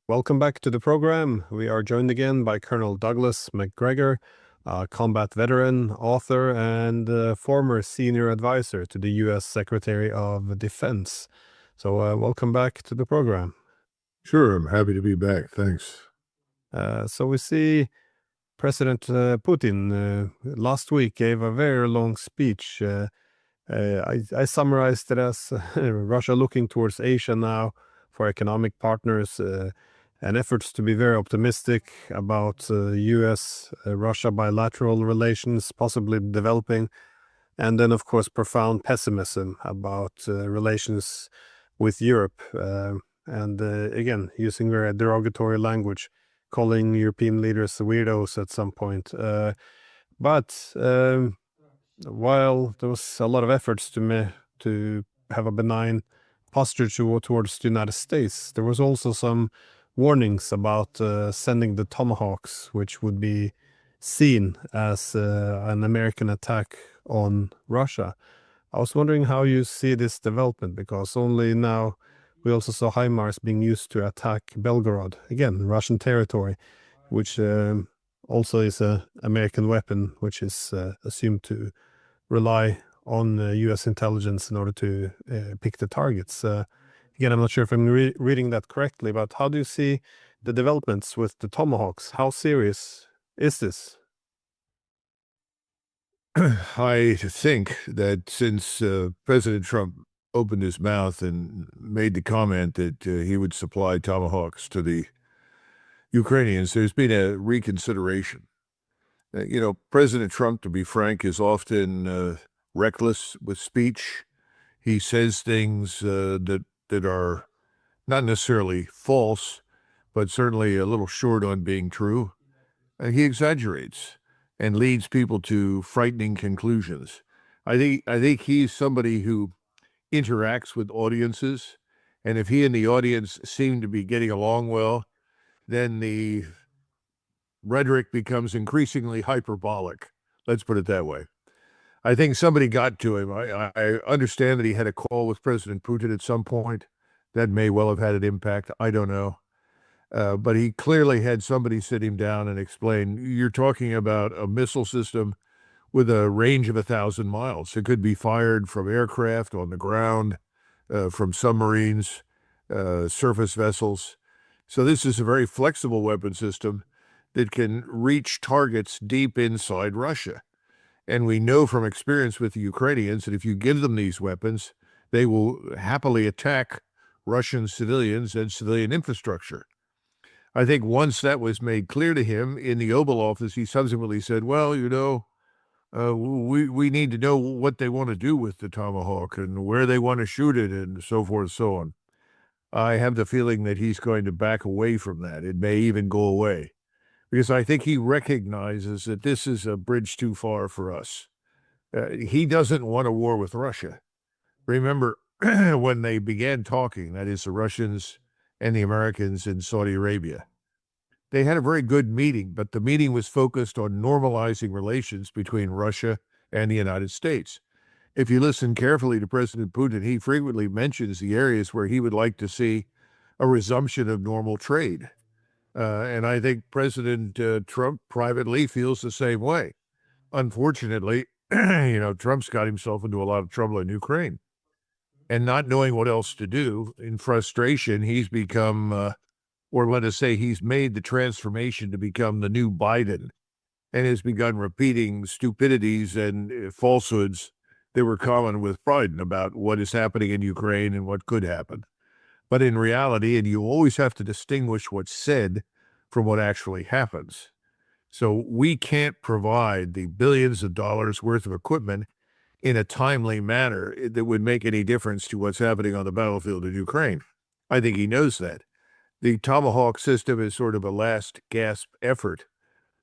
Welcome back to the program. We are joined again by Colonel Douglas Macgregor, a combat veteran, author, and former senior advisor to the U.S. Secretary of Defense. So, welcome back to the program. Sure, I'm happy to be back. Thanks. So we see President Putin last week gave a very long speech. I summarized it as Russia looking towards Asia now for economic partners and efforts to be very optimistic about US-Russia bilateral relations possibly developing, and then, of course, profound pessimism about relations with Europe. And again, using very derogatory language, calling European leaders weirdos at some point. But while there was a lot of efforts to have a benign posture towards the United States, there was also some warnings about sending the Tomahawks, which would be seen as an American attack on Russia. I was wondering how you see this development, because only now we also saw HIMARS being used to attack Belgorod, again, Russian territory, which also is an American weapon, which is assumed to rely on U.S. intelligence in order to pick the targets. Again, I'm not sure if I'm reading that correctly, but how do you see the developments with the Tomahawks? How serious is this? I think that since President Trump opened his mouth and made the comment that he would supply Tomahawks to the Ukrainians, there's been a reconsideration. President Trump, to be frank, is often reckless with speech. He says things that are not necessarily false, but certainly a little short on being true. He exaggerates and leads people to frightening conclusions. I think he's somebody who interacts with audiences, and if he and the audience seem to be getting along well, then the rhetoric becomes increasingly hyperbolic. Let's put it that way. I think somebody got to him. I understand that he had a call with President Putin at some point. That may well have had an impact. I don't know. But he clearly had somebody sit him down and explain, you're talking about a missile system with a range of 1,000 miles. It could be fired from aircraft, on the ground, from submarines, surface vessels. So this is a very flexible weapon system that can reach targets deep inside Russia. And we know from experience with the Ukrainians that if you give them these weapons, they will happily attack Russian civilians and civilian infrastructure. I think once that was made clear to him in the Oval Office, he subsequently said, well, we need to know what they want to do with the Tomahawk and where they want to shoot it and so forth and so on. I have the feeling that he's going to back away from that. It may even go away, because I think he recognizes that this is a bridge too far for us. He doesn't want a war with Russia. Remember, when they began talking, that is the Russians and the Americans in Saudi Arabia, they had a very good meeting, but the meeting was focused on normalizing relations between Russia and the United States. If you listen carefully to President Putin, he frequently mentions the areas where he would like to see a resumption of normal trade. And I think President Trump privately feels the same way. Unfortunately, Trump's got himself into a lot of trouble in Ukraine. And not knowing what else to do, in frustration, he's become, or let us say he's made the transformation to become the new Biden, and has begun repeating stupidities and falsehoods that were common with Biden about what is happening in Ukraine and what could happen. But in reality, and you always have to distinguish what's said from what actually happens. So we can't provide the billions of dollars worth of equipment in a timely manner that would make any difference to what's happening on the battlefield in Ukraine. I think he knows that. The Tomahawk system is sort of a last gasp effort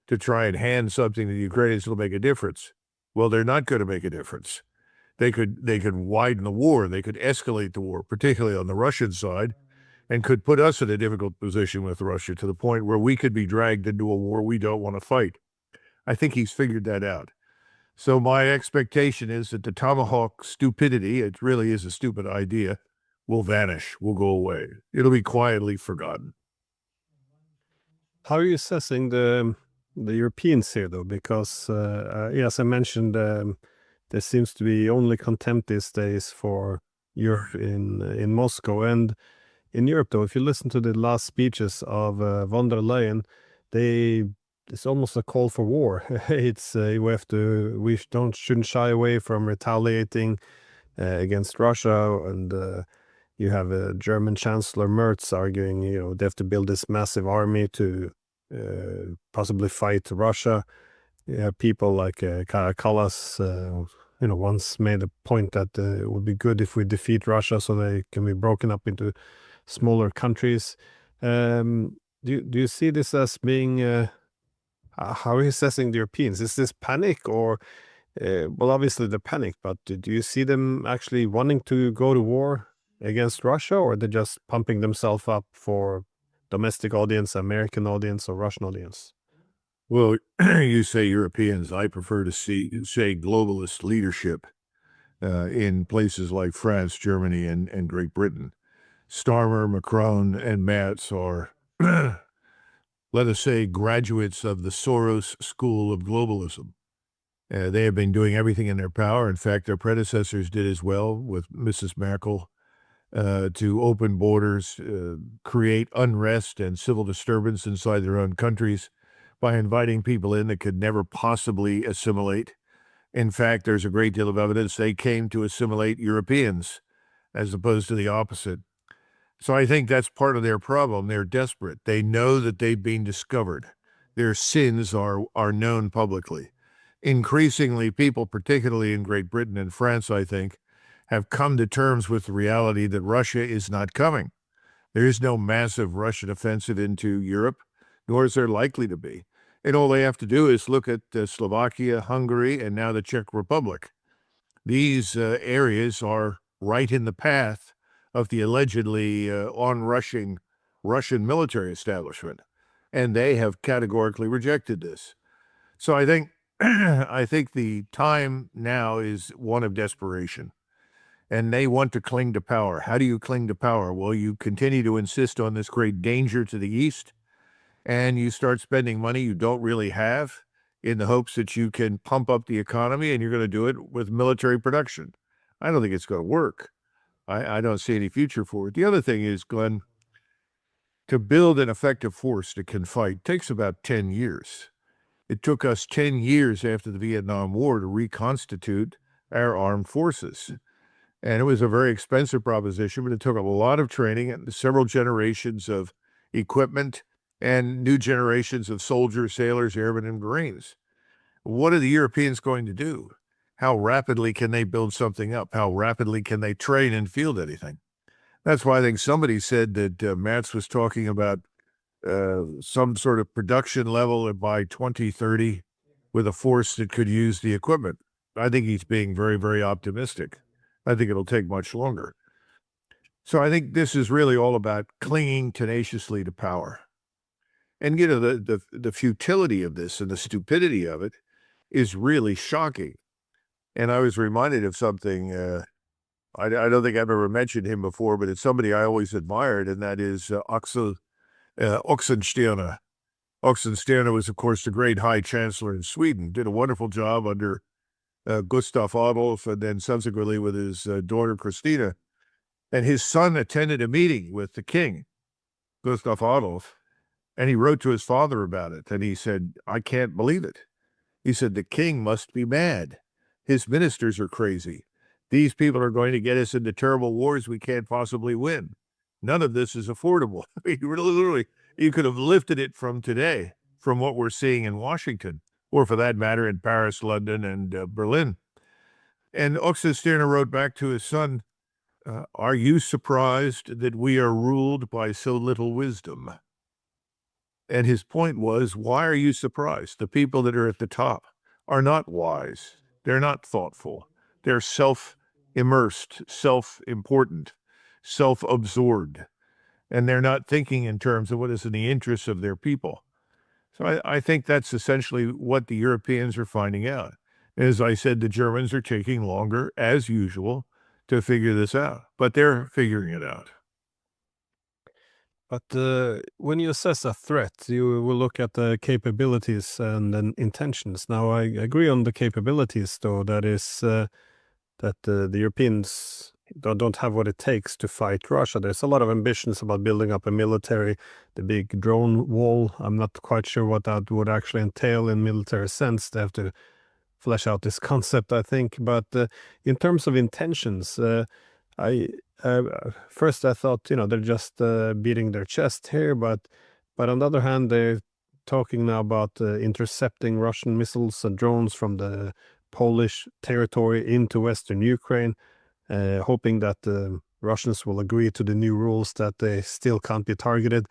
to try and hand something to the Ukrainians that'll make a difference. Well, they're not going to make a difference. They could widen the war. They could escalate the war, particularly on the Russian side, and could put us in a difficult position with Russia to the point where we could be dragged into a war we don't want to fight. I think he's figured that out. So my expectation is that the Tomahawk stupidity, it really is a stupid idea, will vanish, will go away. It'll be quietly forgotten. How are you assessing the Europeans here, though? Because, as I mentioned, there seems to be only contempt these days for Europe in Moscow. And in Europe, though, if you listen to the last speeches of von der Leyen, they it's almost a call for war. It's we shouldn't shy away from retaliating against Russia, and you have German Chancellor Merz arguing, they have to build this massive army to possibly fight Russia. You have people like Kaja Kallas, once made a point that it would be good if we defeat Russia so they can be broken up into smaller countries. Do you see this as being how are you assessing the Europeans? Is this panic or well, obviously the panic, but do you see them actually wanting to go to war against Russia, or they're just pumping themselves up for domestic audience, American audience, or Russian audience? Well, you say Europeans. I prefer to say globalist leadership in places like France, Germany, and Great Britain. Starmer, Macron, and Merz are, let us say, graduates of the Soros school of globalism. They have been doing everything in their power. In fact, their predecessors did as well with Mrs. Merkel to open borders, create unrest and civil disturbance inside their own countries by inviting people in that could never possibly assimilate. In fact, there's a great deal of evidence they came to assimilate Europeans as opposed to the opposite. So I think that's part of their problem. They're desperate. They know that they've been discovered. Their sins are known publicly. Increasingly, people, particularly in Great Britain and France, I think, have come to terms with the reality that Russia is not coming. There is no massive Russian offensive into Europe, nor is there likely to be. And all they have to do is look at Slovakia, Hungary, and now the Czech Republic. These areas are right in the path of the allegedly on-rushing Russian military establishment, and they have categorically rejected this. So I think I think the time now is one of desperation, and they want to cling to power. How do you cling to power? Well, you continue to insist on this great danger to the east, and you start spending money you don't really have in the hopes that you can pump up the economy, and you're going to do it with military production. I don't think it's going to work. I don't see any future for it. The other thing is, Glenn, to build an effective force that can fight takes about 10 years. It took us 10 years after the Vietnam War to reconstitute our armed forces. And it was a very expensive proposition, but it took a lot of training and several generations of equipment and new generations of soldiers, sailors, airmen, and Marines. What are the Europeans going to do? How rapidly can they build something up? How rapidly can they train and field anything? That's why I think somebody said that Matz was talking about some sort of production level by 2030 with a force that could use the equipment. I think he's being very, very optimistic. I think it'll take much longer. So I think this is really all about clinging tenaciously to power. And, the futility of this and the stupidity of it is really shocking. And I was reminded of something, I don't think I've ever mentioned him before, but it's somebody I always admired, and that is Axel Oxenstierna. Oxenstierna was, of course, the great High Chancellor in Sweden, did a wonderful job under Gustav Adolf, and then subsequently with his daughter Christina. And his son attended a meeting with the king, Gustav Adolf, and he wrote to his father about it. And he said, I can't believe it. He said, the king must be mad. His ministers are crazy. These people are going to get us into terrible wars we can't possibly win. None of this is affordable. Literally, you could have lifted it from today, from what we're seeing in Washington, or for that matter, in Paris, London, and Berlin. And Oxenstierna wrote back to his son, are you surprised that we are ruled by so little wisdom? And his point was, why are you surprised? The people that are at the top are not wise. They're not thoughtful. They're self-immersed, self-important, self-absorbed, and they're not thinking in terms of what is in the interests of their people. So I think that's essentially what the Europeans are finding out. As I said, the Germans are taking longer, as usual, to figure this out, but they're figuring it out. But when you assess a threat, you will look at the capabilities and then intentions. Now, I agree on the capabilities, though, that is that the Europeans don't have what it takes to fight Russia. There's a lot of ambitions about building up a military, the big drone wall. I'm not quite sure what that would actually entail in military sense. They have to flesh out this concept, I think. But in terms of intentions, I first I thought, they're just beating their chest here, but on the other hand, they're talking now about intercepting Russian missiles and drones from the Polish territory into Western Ukraine, hoping that the Russians will agree to the new rules that they still can't be targeted.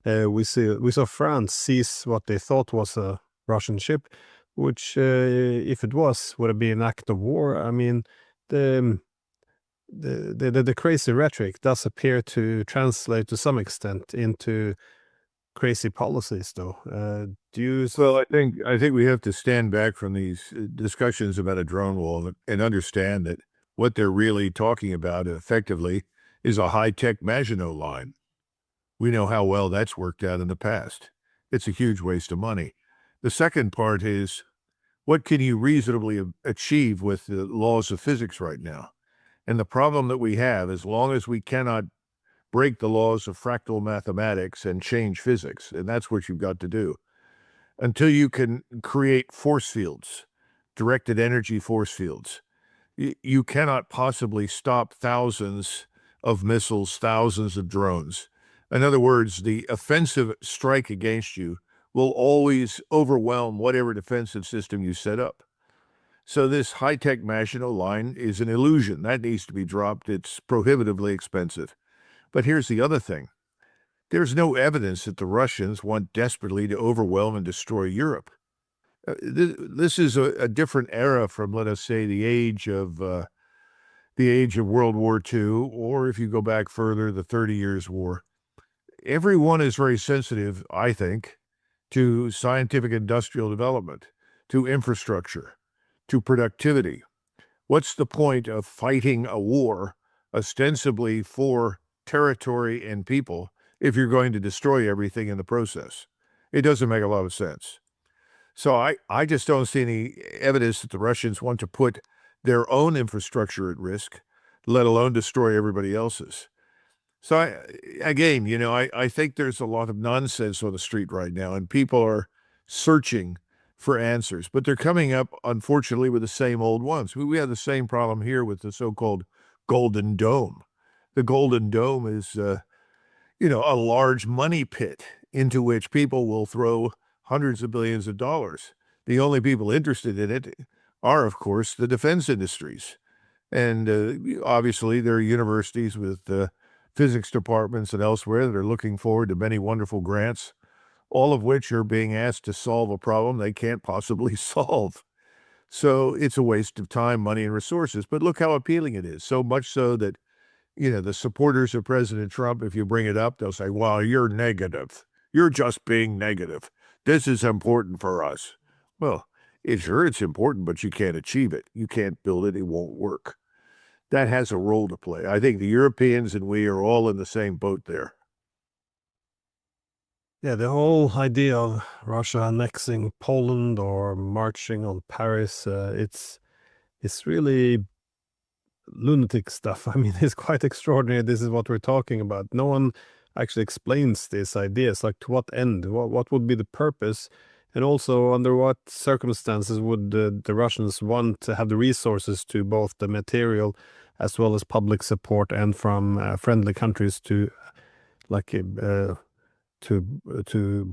We saw France seize what they thought was a Russian ship, which, if it was, would have been an act of war. I mean, the the crazy rhetoric does appear to translate to some extent into crazy policies, though. Do you? Well, I think we have to stand back from these discussions about a drone wall and understand that what they're really talking about effectively is a high-tech Maginot Line. We know how well that's worked out in the past. It's a huge waste of money. The second part is, what can you reasonably achieve with the laws of physics right now? And the problem that we have, as long as we cannot break the laws of fractal mathematics and change physics, and that's what you've got to do, until you can create force fields, directed energy force fields, you cannot possibly stop thousands of missiles, thousands of drones. In other words, the offensive strike against you will always overwhelm whatever defensive system you set up. So this high-tech Maginot Line is an illusion. That needs to be dropped. It's prohibitively expensive. But here's the other thing. There's no evidence that the Russians want desperately to overwhelm and destroy Europe. This is a different era from, let us say, the age of World War II, or if you go back further, the 30 Years' War. Everyone is very sensitive, I think, to scientific industrial development, to infrastructure, to productivity. What's the point of fighting a war ostensibly for territory and people if you're going to destroy everything in the process? It doesn't make a lot of sense. So I just don't see any evidence that the Russians want to put their own infrastructure at risk, let alone destroy everybody else's. So I think there's a lot of nonsense on the street right now, and people are searching for answers, but they're coming up, unfortunately, with the same old ones. We have the same problem here with the so-called Golden Dome. The Golden Dome is, a large money pit into which people will throw hundreds of billions of dollars. The only people interested in it are, of course, the defense industries. And obviously, there are universities with physics departments and elsewhere that are looking forward to many wonderful grants, all of which are being asked to solve a problem they can't possibly solve. So it's a waste of time, money, and resources. But look how appealing it is, so much so that, the supporters of President Trump, if you bring it up, they'll say, well, you're negative. You're just being negative. This is important for us. Well, it's important, but you can't achieve it. You can't build it. It won't work. That has a role to play. I think the Europeans and we are all in the same boat there. Yeah, the whole idea of Russia annexing Poland or marching on Paris, it's really lunatic stuff. I mean, it's quite extraordinary. This is what we're talking about. No one actually explains these ideas. Like, to what end? What would be the purpose? And also, under what circumstances would the Russians want to have the resources to both the material as well as public support and from friendly countries to, like, to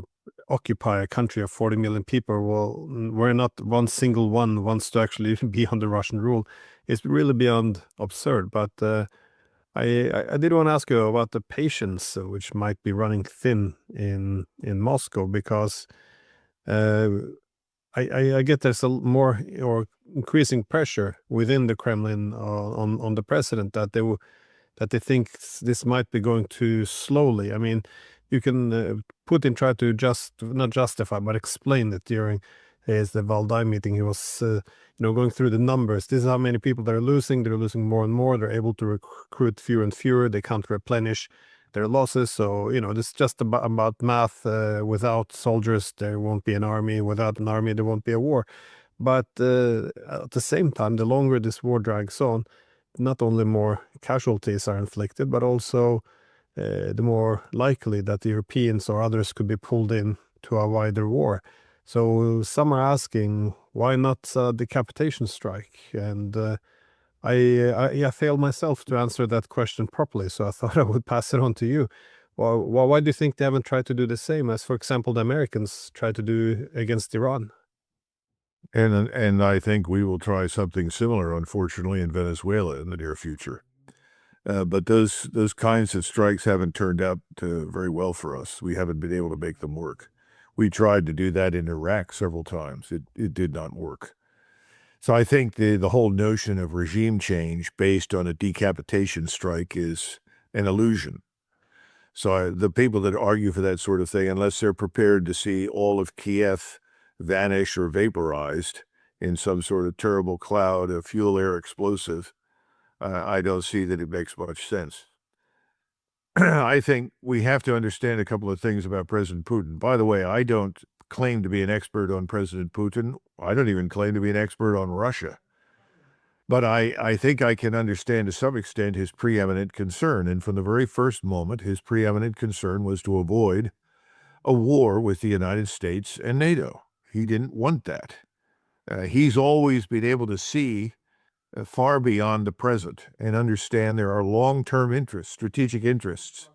occupy a country of 40 million people? Well, where not one single one wants to actually be under Russian rule, is really beyond absurd. But I did want to ask you about the patience, which might be running thin in Moscow, because uh, I get there's a more or increasing pressure within the Kremlin on the president that that they think this might be going too slowly. I mean, you can Putin tried to not justify but explain it during the Valdai meeting. He was going through the numbers. This is how many people they're losing. They're losing more and more. They're able to recruit fewer and fewer. They can't replenish their losses. So, this is just about math. Without soldiers, there won't be an army. Without an army, there won't be a war. But at the same time, the longer this war drags on, not only more casualties are inflicted, but also the more likely that the Europeans or others could be pulled in to a wider war. So some are asking, why not a decapitation strike? And I failed myself to answer that question properly, so I thought I would pass it on to you. Well, why do you think they haven't tried to do the same as, for example, the Americans tried to do against Iran? And I think we will try something similar, unfortunately, in Venezuela in the near future. But those kinds of strikes haven't turned out very well for us. We haven't been able to make them work. We tried to do that in Iraq several times. It did not work. So I think the whole notion of regime change based on a decapitation strike is an illusion. So the people that argue for that sort of thing, unless they're prepared to see all of Kiev vanish or vaporized in some sort of terrible cloud of fuel air explosive, I don't see that it makes much sense. I think we have to understand a couple of things about President Putin. By the way, I don't claim to be an expert on President Putin. I don't even claim to be an expert on Russia. But I think I can understand to some extent his preeminent concern. And from the very first moment, his preeminent concern was to avoid a war with the United States and NATO. He didn't want that. He's always been able to see far beyond the present and understand there are long-term interests, strategic interests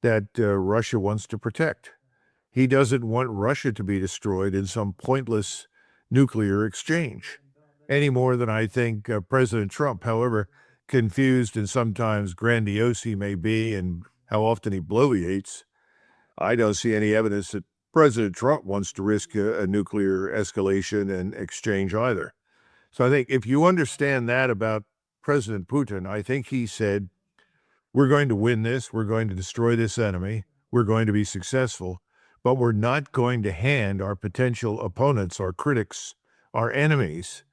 that Russia wants to protect. He doesn't want Russia to be destroyed in some pointless nuclear exchange any more than I think President Trump, however confused and sometimes grandiose he may be and how often he bloviates, I don't see any evidence that President Trump wants to risk a nuclear escalation and exchange either. So I think if you understand that about President Putin, I think he said, we're going to win this, we're going to destroy this enemy, we're going to be successful, but we're not going to hand our potential opponents, our critics, our enemies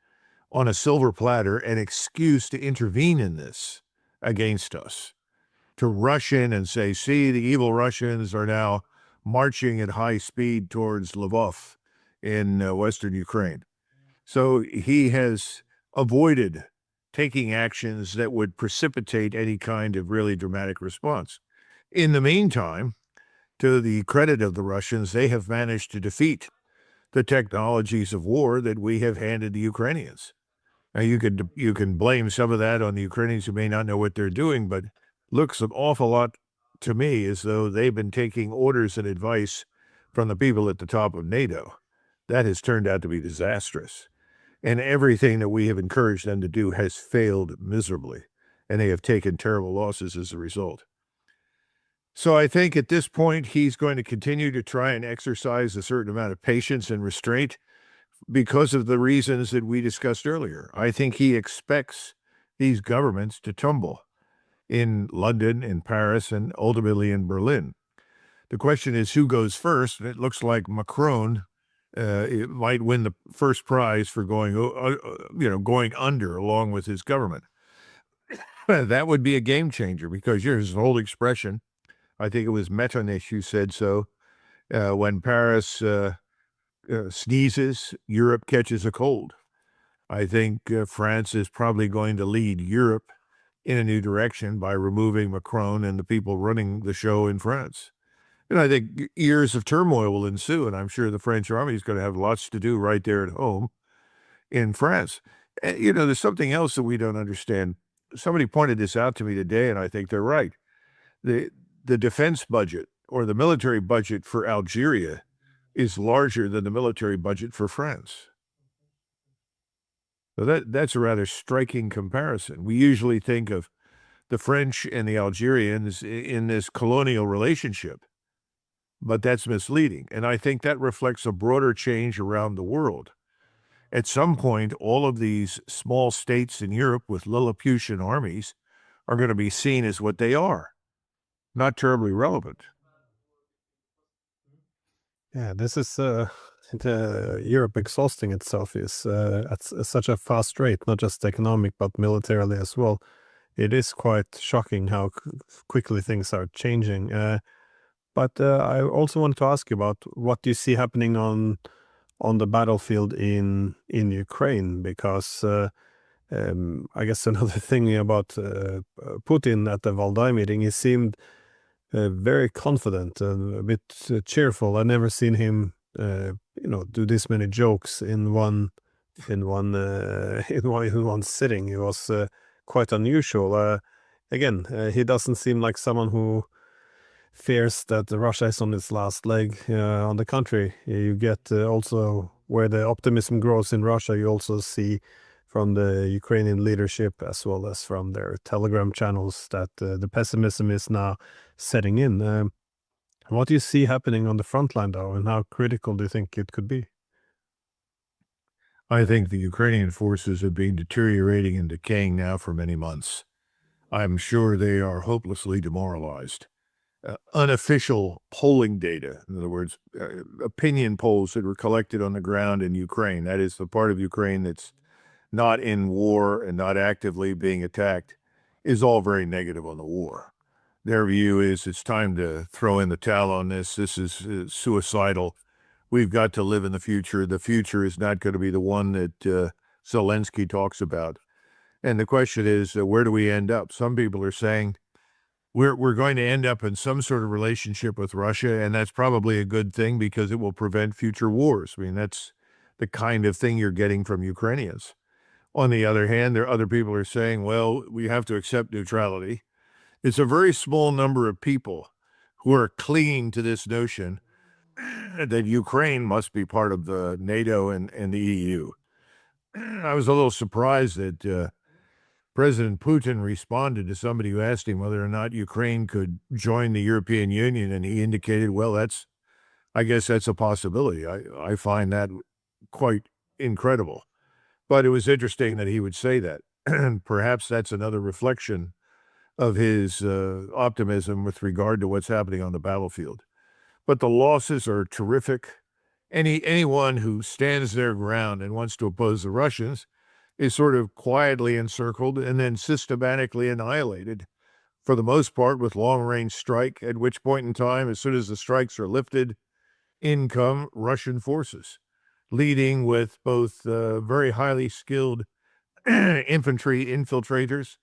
on a silver platter an excuse to intervene in this against us, to rush in and say, see, the evil Russians are now marching at high speed towards Lvov in western Ukraine. So he has avoided taking actions that would precipitate any kind of really dramatic response. In the meantime, to the credit of the Russians, they have managed to defeat the technologies of war that we have handed the Ukrainians. Now, you can blame some of that on the Ukrainians who may not know what they're doing, but looks an awful lot to me as though they've been taking orders and advice from the people at the top of NATO. That has turned out to be disastrous. And everything that we have encouraged them to do has failed miserably, and they have taken terrible losses as a result. So I think at this point, he's going to continue to try and exercise a certain amount of patience and restraint because of the reasons that we discussed earlier. I think he expects these governments to tumble in London, in Paris, and ultimately in Berlin. The question is who goes first, and it looks like Macron it might win the first prize for going under along with his government. That would be a game changer because there's an old expression, I think it was Metternich who said so, when Paris sneezes, Europe catches a cold. I think France is probably going to lead Europe in a new direction by removing Macron and the people running the show in France. And I think years of turmoil will ensue, and I'm sure the French army is going to have lots to do right there at home in France. And, there's something else that we don't understand. Somebody pointed this out to me today, and I think they're right. The defense budget or the military budget for Algeria is larger than the military budget for France. So that's a rather striking comparison. We usually think of the French and the Algerians in this colonial relationship, but that's misleading. And I think that reflects a broader change around the world. At some point, all of these small states in Europe with Lilliputian armies are going to be seen as what they are, not terribly relevant. Yeah, this is Europe exhausting itself is at such a fast rate, not just economic, but militarily as well. it is quite shocking how quickly things are changing. But I also wanted to ask you about what you see happening on the battlefield in Ukraine, because I guess another thing about Putin at the Valdai meeting, he seemed very confident and a bit cheerful. I never seen him, do this many jokes in one in one sitting. It was quite unusual. Again, he doesn't seem like someone who fears that Russia is on its last leg. On the contrary, you get also where the optimism grows in Russia, you also see from the Ukrainian leadership as well as from their Telegram channels that the pessimism is now setting in. What do you see happening on the front line, though, and how critical do you think it could be? I think the Ukrainian forces have been deteriorating and decaying now for many months. I'm sure they are hopelessly demoralized. Unofficial polling data, in other words, opinion polls that were collected on the ground in Ukraine, that is the part of Ukraine that's not in war and not actively being attacked, is all very negative on the war. Their view is it's time to throw in the towel on this. This is suicidal. We've got to live in the future. The future is not going to be the one that Zelensky talks about. And the question is, where do we end up? Some people are saying we're going to end up in some sort of relationship with Russia, and that's probably a good thing because it will prevent future wars. I mean, that's the kind of thing you're getting from Ukrainians. On the other hand, there are other people who are saying, well, we have to accept neutrality. It's a very small number of people who are clinging to this notion that Ukraine must be part of the NATO and the EU. I was a little surprised that President Putin responded to somebody who asked him whether or not Ukraine could join the European Union, and he indicated, well, I guess that's a possibility. I find that quite incredible. But it was interesting that he would say that. Perhaps that's another reflection of his optimism with regard to what's happening on the battlefield. But the losses are terrific. Anyone who stands their ground and wants to oppose the Russians is sort of quietly encircled and then systematically annihilated, for the most part with long-range strike, at which point in time, as soon as the strikes are lifted, in come Russian forces, leading with both very highly skilled infantry infiltrators,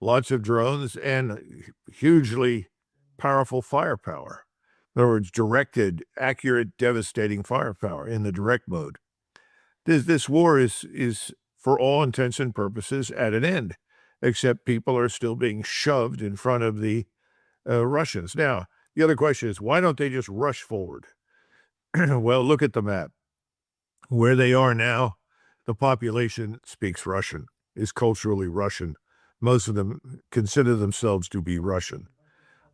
lots of drones, and hugely powerful firepower. In other words, directed, accurate, devastating firepower in the direct mode. This war is, for all intents and purposes, at an end, except people are still being shoved in front of the Russians. Now, the other question is, why don't they just rush forward? Well, look at the map. Where they are now, the population speaks Russian, is culturally Russian. Most of them consider themselves to be Russian.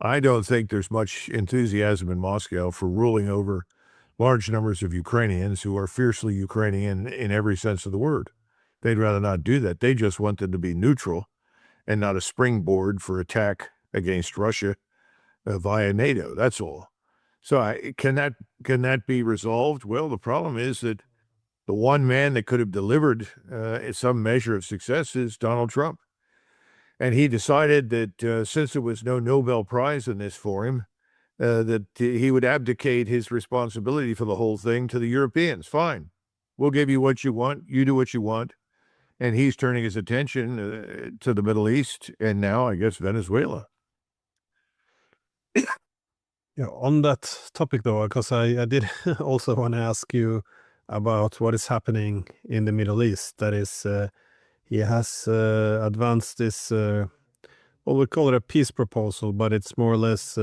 I don't think there's much enthusiasm in Moscow for ruling over large numbers of Ukrainians who are fiercely Ukrainian in every sense of the word. They'd rather not do that. They just want them to be neutral and not a springboard for attack against Russia via NATO. That's all. So can that be resolved? Well, the problem is that the one man that could have delivered some measure of success is Donald Trump. And he decided that since there was no Nobel Prize in this for him, that he would abdicate his responsibility for the whole thing to the Europeans. Fine. We'll give you what you want. You do what you want. And he's turning his attention to the Middle East and now, I guess, Venezuela. Yeah, on that topic, though, because I did also want to ask you about what is happening in the Middle East. That is, he has advanced this, well, we call it a peace proposal, but it's more or less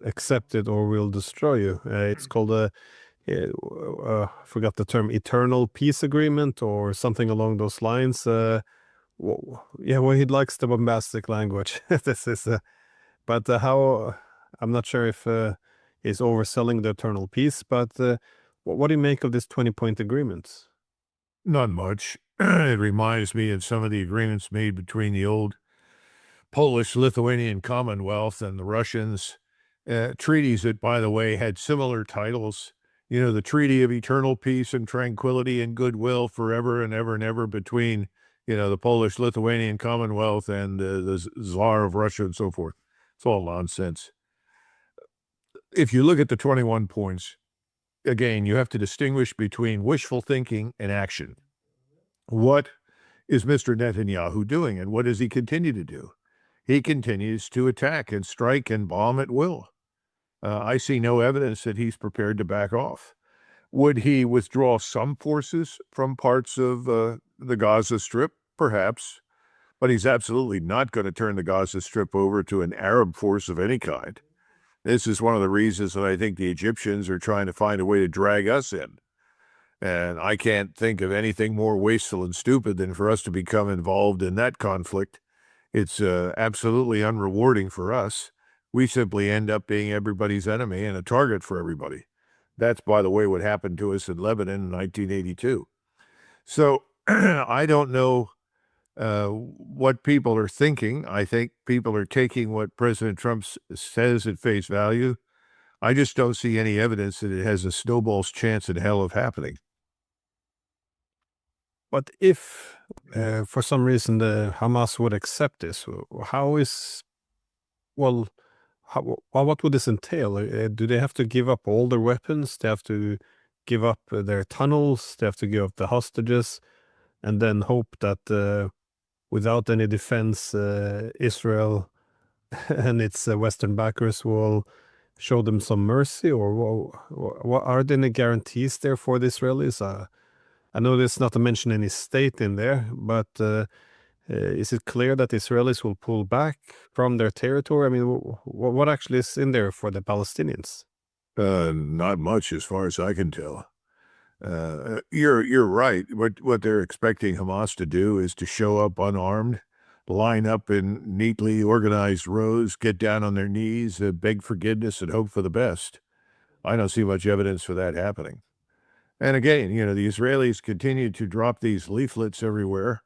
accepted or will destroy you. It's called I forgot the term, eternal peace agreement or something along those lines. Well, he likes the bombastic language. This is, but how, I'm not sure if he's overselling the eternal peace, but what do you make of this 20-point agreement? Not much. It reminds me of some of the agreements made between the old Polish-Lithuanian Commonwealth and the Russians. Treaties that, by the way, had similar titles. You know, the Treaty of Eternal Peace and Tranquility and Goodwill forever and ever and ever between the Polish-Lithuanian Commonwealth and the Tsar of Russia and so forth. It's all nonsense. If you look at the 21 points, again, you have to distinguish between wishful thinking and action. What is Mr. Netanyahu doing, and what does he continue to do? He continues to attack and strike and bomb at will. I see no evidence that he's prepared to back off. Would he withdraw some forces from parts of the Gaza Strip? Perhaps. But he's absolutely not going to turn the Gaza Strip over to an Arab force of any kind. This is one of the reasons that I think the Egyptians are trying to find a way to drag us in. And I can't think of anything more wasteful and stupid than for us to become involved in that conflict. It's absolutely unrewarding for us. We simply end up being everybody's enemy and a target for everybody. That's, by the way, what happened to us in Lebanon in 1982. So I don't know what people are thinking. I think people are taking what President Trump says at face value. I just don't see any evidence that it has a snowball's chance in hell of happening. But if, for some reason, the Hamas would accept this, what would this entail? Do they have to give up all their weapons? They have to give up their tunnels? They have to give up the hostages? And then hope that without any defense, Israel and its Western backers will show them some mercy? Or what are there any guarantees there for the Israelis? I know there's not to mention any state in there, but is it clear that Israelis will pull back from their territory? I mean, what actually is in there for the Palestinians? Not much, as far as I can tell. You're right. What they're expecting Hamas to do is to show up unarmed, line up in neatly organized rows, get down on their knees, beg forgiveness, and hope for the best. I don't see much evidence for that happening. And again, the Israelis continue to drop these leaflets everywhere,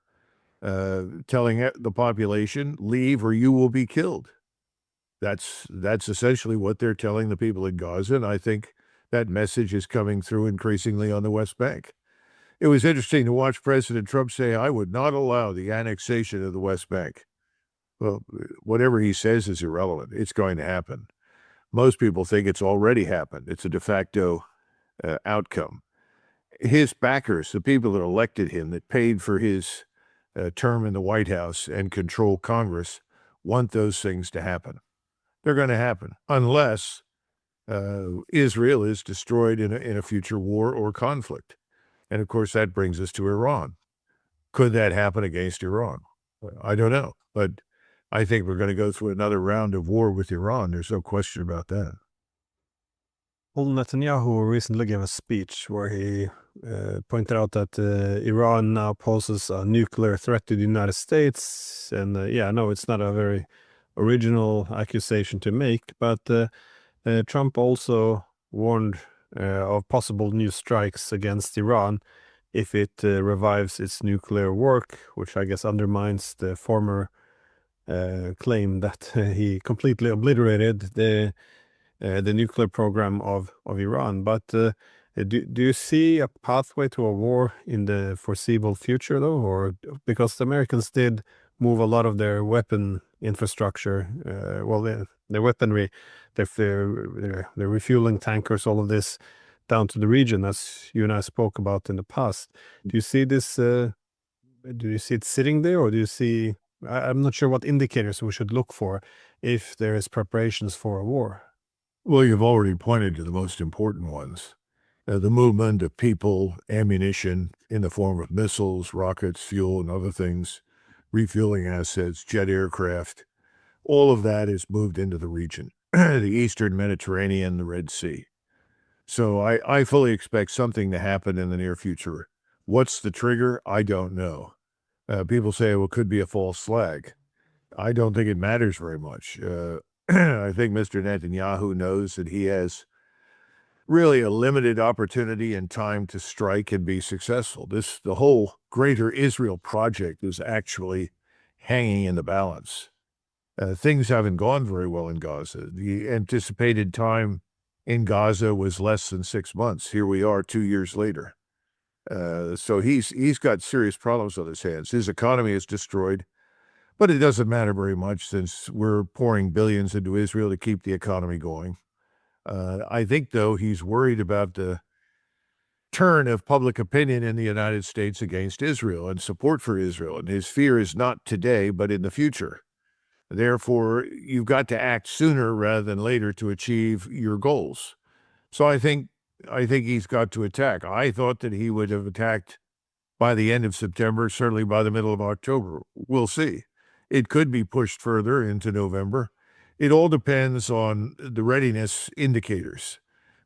telling the population, leave or you will be killed. That's essentially what they're telling the people in Gaza, and I think that message is coming through increasingly on the West Bank. It was interesting to watch President Trump say, I would not allow the annexation of the West Bank. Well, whatever he says is irrelevant. It's going to happen. Most people think it's already happened. It's a de facto outcome. His backers, the people that elected him, that paid for his term in the White House and control Congress, want those things to happen. They're going to happen unless Israel is destroyed in a future war or conflict. And of course, that brings us to Iran. Could that happen against Iran? I don't know. But I think we're going to go through another round of war with Iran. There's no question about that. Well, Netanyahu recently gave a speech where he pointed out that Iran now poses a nuclear threat to the United States. And no, it's not a very original accusation to make, but Trump also warned of possible new strikes against Iran if it revives its nuclear work, which I guess undermines the former claim that he completely obliterated the nuclear program of Iran. But do you see a pathway to a war in the foreseeable future, though? Or because the Americans did move a lot of their weapon infrastructure, their weaponry, their refueling tankers, all of this down to the region, as you and I spoke about in the past. Do you see this? Do you see it sitting there, or do you see? I'm not sure what indicators we should look for if there is preparations for a war. Well, you've already pointed to the most important ones. The movement of people, ammunition in the form of missiles, rockets, fuel, and other things, refueling assets, jet aircraft, all of that is moved into the region, the Eastern Mediterranean, the Red Sea. So I fully expect something to happen in the near future. What's the trigger? I don't know. People say, well, it could be a false flag. I don't think it matters very much. I think Mr. Netanyahu knows that he has really a limited opportunity and time to strike and be successful. The whole greater Israel project is actually hanging in the balance. Things haven't gone very well in Gaza. The anticipated time in Gaza was less than 6 months. Here we are 2 years later. So he's got serious problems on his hands. His economy is destroyed, but it doesn't matter very much since we're pouring billions into Israel to keep the economy going. I think, though, he's worried about the turn of public opinion in the United States against Israel and support for Israel. And his fear is not today, but in the future. Therefore, you've got to act sooner rather than later to achieve your goals. So I think he's got to attack. I thought that he would have attacked by the end of September, certainly by the middle of October. We'll see. It could be pushed further into November. It all depends on the readiness indicators.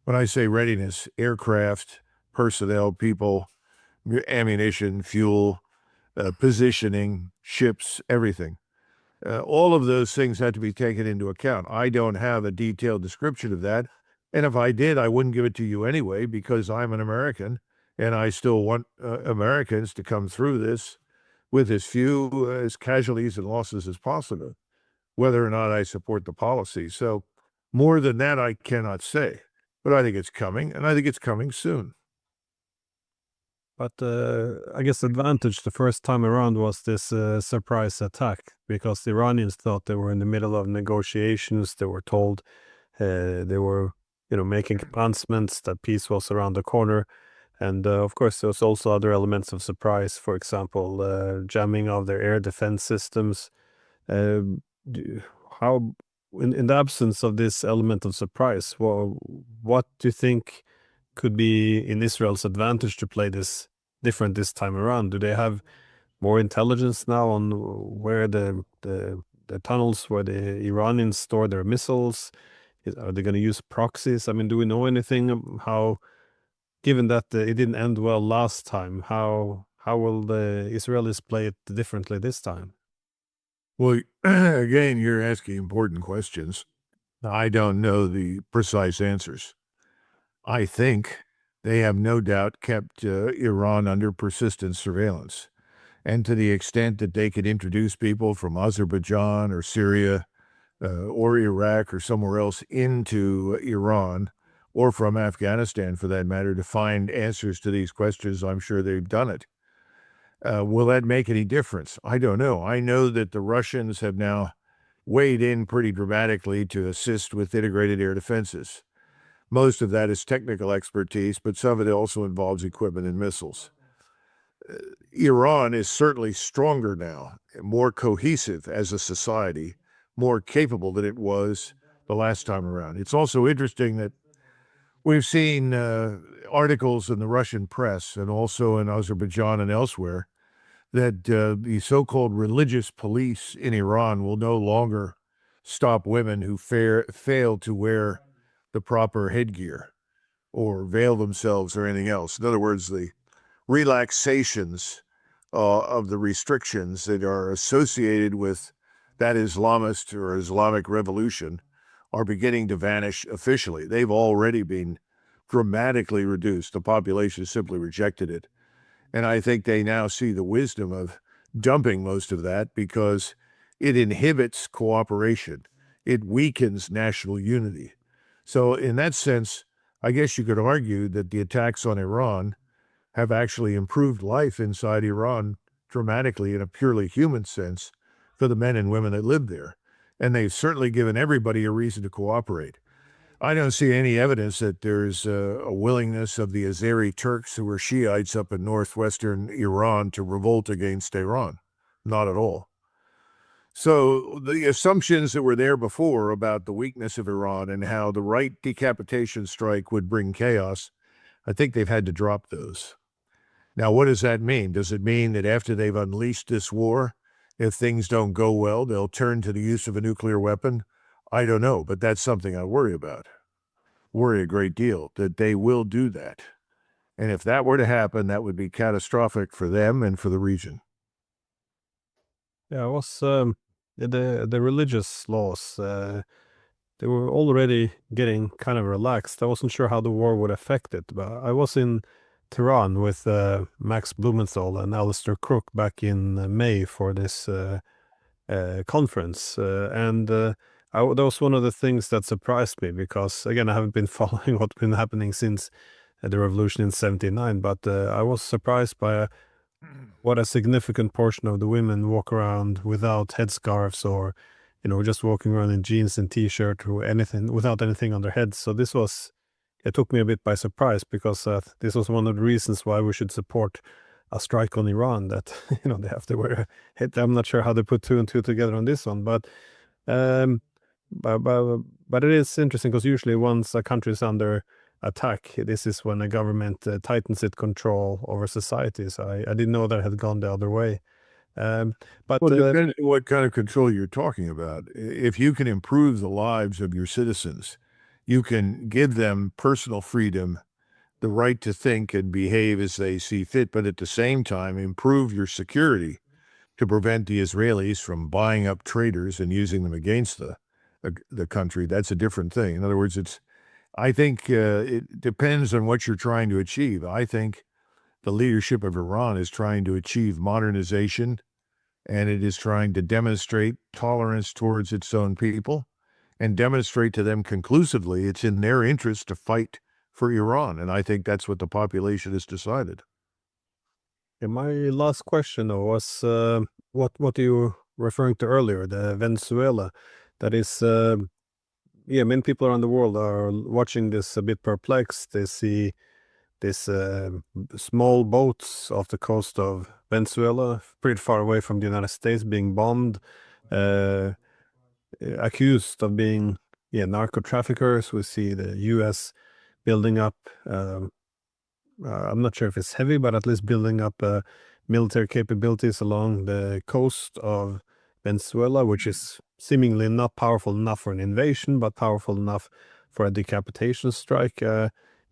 When I say readiness, aircraft, personnel, people, ammunition, fuel, positioning, ships, everything. All of those things have to be taken into account. I don't have a detailed description of that. And if I did, I wouldn't give it to you anyway, because I'm an American and I still want Americans to come through this with as few as casualties and losses as possible, whether or not I support the policy. So more than that, I cannot say. But I think it's coming, and I think it's coming soon. But I guess the advantage the first time around was this surprise attack, because the Iranians thought they were in the middle of negotiations. They were told they were, making announcements that peace was around the corner. And of course, there was also other elements of surprise. For example, jamming of their air defense systems. Um, how, in the absence of this element of surprise, well, what do you think could be in Israel's advantage to play this different this time around? Do they have more intelligence now on where the tunnels where the Iranians store their missiles? Are they going to use proxies? I mean, do we know anything how, given that it didn't end well last time, how will the Israelis play it differently this time? Well, again, you're asking important questions. I don't know the precise answers. I think they have no doubt kept Iran under persistent surveillance. And to the extent that they could introduce people from Azerbaijan or Syria or Iraq or somewhere else into Iran, or from Afghanistan for that matter, to find answers to these questions, I'm sure they've done it. Will that make any difference? I don't know. I know that the Russians have now weighed in pretty dramatically to assist with integrated air defenses. Most of that is technical expertise, but some of it also involves equipment and missiles. Iran is certainly stronger now, more cohesive as a society, more capable than it was the last time around. It's also interesting that we've seen articles in the Russian press and also in Azerbaijan and elsewhere that the so-called religious police in Iran will no longer stop women who fail to wear the proper headgear or veil themselves or anything else. In other words, the relaxations of the restrictions that are associated with that Islamist or Islamic revolution are beginning to vanish officially. They've already been dramatically reduced. The population simply rejected it. And I think they now see the wisdom of dumping most of that because it inhibits cooperation. It weakens national unity. So in that sense, I guess you could argue that the attacks on Iran have actually improved life inside Iran dramatically in a purely human sense for the men and women that live there. And they've certainly given everybody a reason to cooperate. I don't see any evidence that there's a willingness of the Azeri Turks, who are Shiites up in northwestern Iran, to revolt against Iran. Not at all. So the assumptions that were there before about the weakness of Iran and how the right decapitation strike would bring chaos, I think they've had to drop those. Now, what does that mean? Does it mean that after they've unleashed this war, if things don't go well, they'll turn to the use of a nuclear weapon? I don't know, but that's something I worry about. Worry a great deal that they will do that. And if that were to happen, that would be catastrophic for them and for the region. Yeah, it was the religious laws. They were already getting kind of relaxed. I wasn't sure how the war would affect it, but I was in Tehran with Max Blumenthal and Alistair Crook back in May for this conference, and that was one of the things that surprised me because, again, I haven't been following what's been happening since the revolution in 79. But I was surprised by what a significant portion of the women walk around without headscarves or, just walking around in jeans and t-shirt or anything without anything on their heads. So it took me a bit by surprise because this was one of the reasons why we should support a strike on Iran, that they have to wear a head. I'm not sure how they put two and two together on this one, um, but it is interesting because usually once a country is under attack, this is when a government tightens its control over society. So I didn't know that it had gone the other way. But Well, depending on what kind of control you're talking about. If you can improve the lives of your citizens, you can give them personal freedom, the right to think and behave as they see fit, but at the same time, improve your security to prevent the Israelis from buying up traitors and using them against the country. That's a different thing. In other words, I think it depends on what you're trying to achieve. I think the leadership of Iran is trying to achieve modernization, and it is trying to demonstrate tolerance towards its own people and demonstrate to them conclusively it's in their interest to fight for Iran. And I think that's what the population has decided. my last question though was what you were referring to earlier, the Venezuela. That is, many people around the world are watching this a bit perplexed. They see these small boats off the coast of Venezuela, pretty far away from the United States, being bombed, uh, accused of being narco traffickers. We see the U.S. building up. I'm not sure if it's heavy, but at least building up military capabilities along the coast of Venezuela, which is seemingly not powerful enough for an invasion, but powerful enough for a decapitation strike.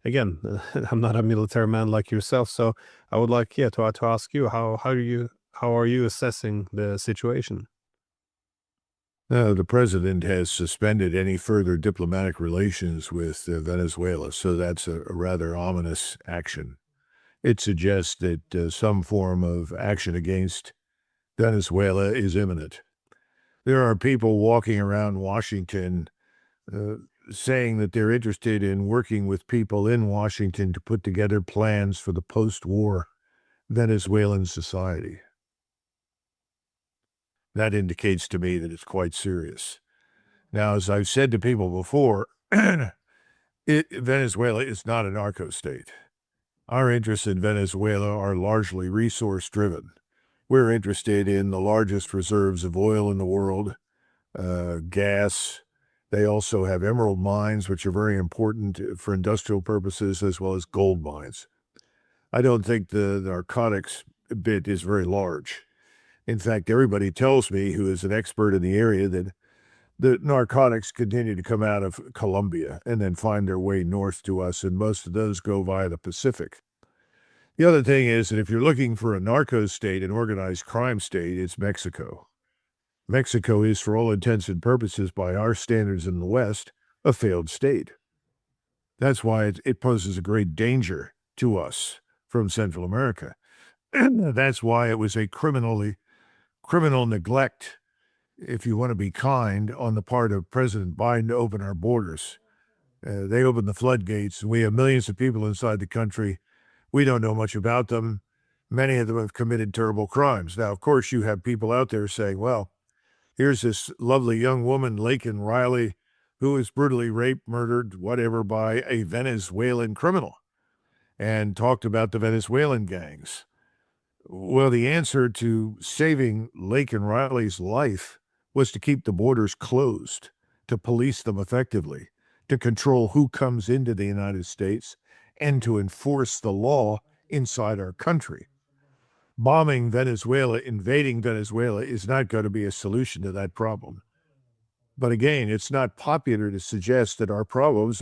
Again, I'm not a military man like yourself, so I would like, to ask you how are you assessing the situation? The president has suspended any further diplomatic relations with Venezuela, so that's a rather ominous action. It suggests that some form of action against Venezuela is imminent. There are people walking around Washington saying that they're interested in working with people in Washington to put together plans for the post-war Venezuelan society. That indicates to me that it's quite serious. Now, as I've said to people before, Venezuela is not a narco state. Our interests in Venezuela are largely resource-driven. We're interested in the largest reserves of oil in the world, gas. They also have emerald mines, which are very important for industrial purposes, as well as gold mines. I don't think the narcotics bit is very large. In fact, everybody tells me, who is an expert in the area, that the narcotics continue to come out of Colombia and then find their way north to us, and most of those go via the Pacific. The other thing is that if you're looking for a narco state, an organized crime state, it's Mexico. Mexico is, for all intents and purposes, by our standards in the West, a failed state. That's why it poses a great danger to us from Central America. And that's why it was a criminal neglect, if you want to be kind, on the part of President Biden to open our borders. They opened the floodgates. We have millions of people inside the country. We don't know much about them. Many of them have committed terrible crimes. Now, of course, you have people out there saying, well, here's this lovely young woman, Laken Riley, who was brutally raped, murdered, whatever, by a Venezuelan criminal, and talked about the Venezuelan gangs. Well, the answer to saving Laken Riley's life was to keep the borders closed, to police them effectively, to control who comes into the United States, and to enforce the law inside our country. Bombing Venezuela, invading Venezuela is not going to be a solution to that problem. But again, it's not popular to suggest that our problems